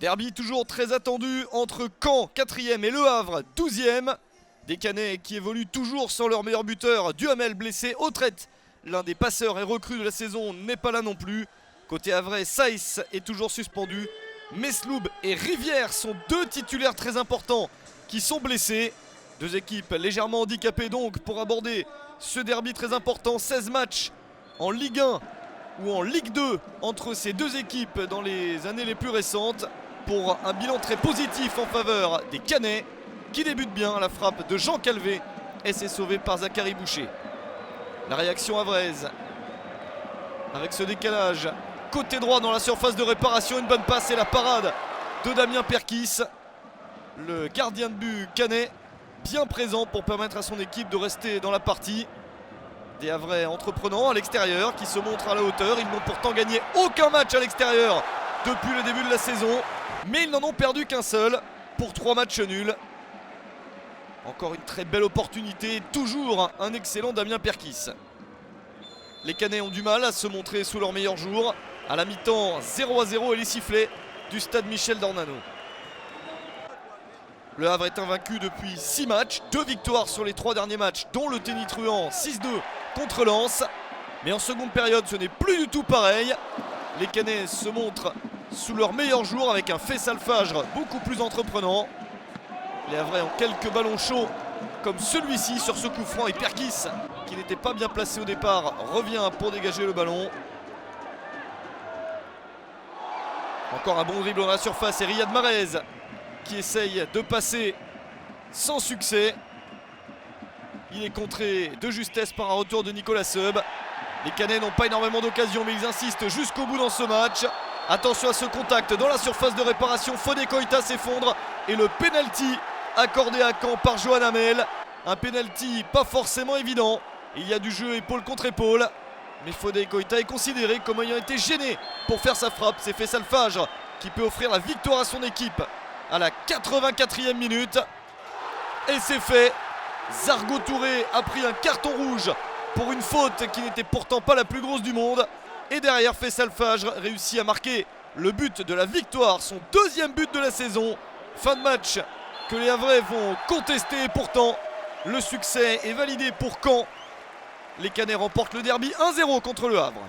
Derby toujours très attendu entre Caen 4e et Le Havre 12e. Des Canets qui évoluent toujours sans leur meilleur buteur, Duhamel blessé. Autrette, l'un des passeurs et recrues de la saison, n'est pas là non plus. Côté havrais, Saïs est toujours suspendu. Mesloub et Rivière sont deux titulaires très importants qui sont blessés. Deux équipes légèrement handicapées donc pour aborder ce derby très important. 16 matchs en Ligue 1 ou en Ligue 2 entre ces deux équipes dans les années les plus récentes, pour un bilan très positif en faveur des Canets qui débutent bien. La frappe de Jean Calvé et c'est sauvé par Zachary Boucher. La réaction havraise avec ce décalage côté droit dans la surface de réparation, une bonne passe et la parade de Damien Perkis, le gardien de but canet, bien présent pour permettre à son équipe de rester dans la partie. Des Havrais entreprenants à l'extérieur qui se montrent à la hauteur. Ils n'ont pourtant gagné aucun match à l'extérieur depuis le début de la saison, mais ils n'en ont perdu qu'un seul pour 3 matchs nuls. Encore une très belle opportunité, toujours un excellent Damien Perkis. Les Canets ont du mal à se montrer sous leur meilleur jour. À la mi-temps, 0-0 et les sifflets du stade Michel Dornano. Le Havre est invaincu depuis 6 matchs, 2 victoires sur les 3 derniers matchs, dont le Ténitruant 6-2 contre Lens. Mais en seconde période, ce n'est plus du tout pareil. Les Canets se montrent sous leur meilleur jour avec un Faisal Fajr beaucoup plus entreprenant. Les Havrais ont quelques ballons chauds comme celui-ci sur ce coup franc, et Perkis, qui n'était pas bien placé au départ, revient pour dégager le ballon. Encore un bon dribble dans la surface et Riyad Mahrez qui essaye de passer sans succès. Il est contré de justesse par un retour de Nicolas Seub. Les Canets n'ont pas énormément d'occasions, mais ils insistent jusqu'au bout dans ce match. Attention à ce contact dans la surface de réparation. Fodé Koïta s'effondre et le penalty accordé à Caen par Johan Hamel. Un penalty pas forcément évident. Il y a du jeu épaule contre épaule, mais Fodé Koïta est considéré comme ayant été gêné pour faire sa frappe. C'est Faisal Fajr qui peut offrir la victoire à son équipe à la 84e minute. Et c'est fait. Zargo Touré a pris un carton rouge pour une faute qui n'était pourtant pas la plus grosse du monde. Et derrière, Faisal Fajr réussit à marquer le but de la victoire, son 2e but de la saison. Fin de match que les Havrais vont contester, et pourtant le succès est validé pour Caen. Les Canets remportent le derby 1-0 contre le Havre.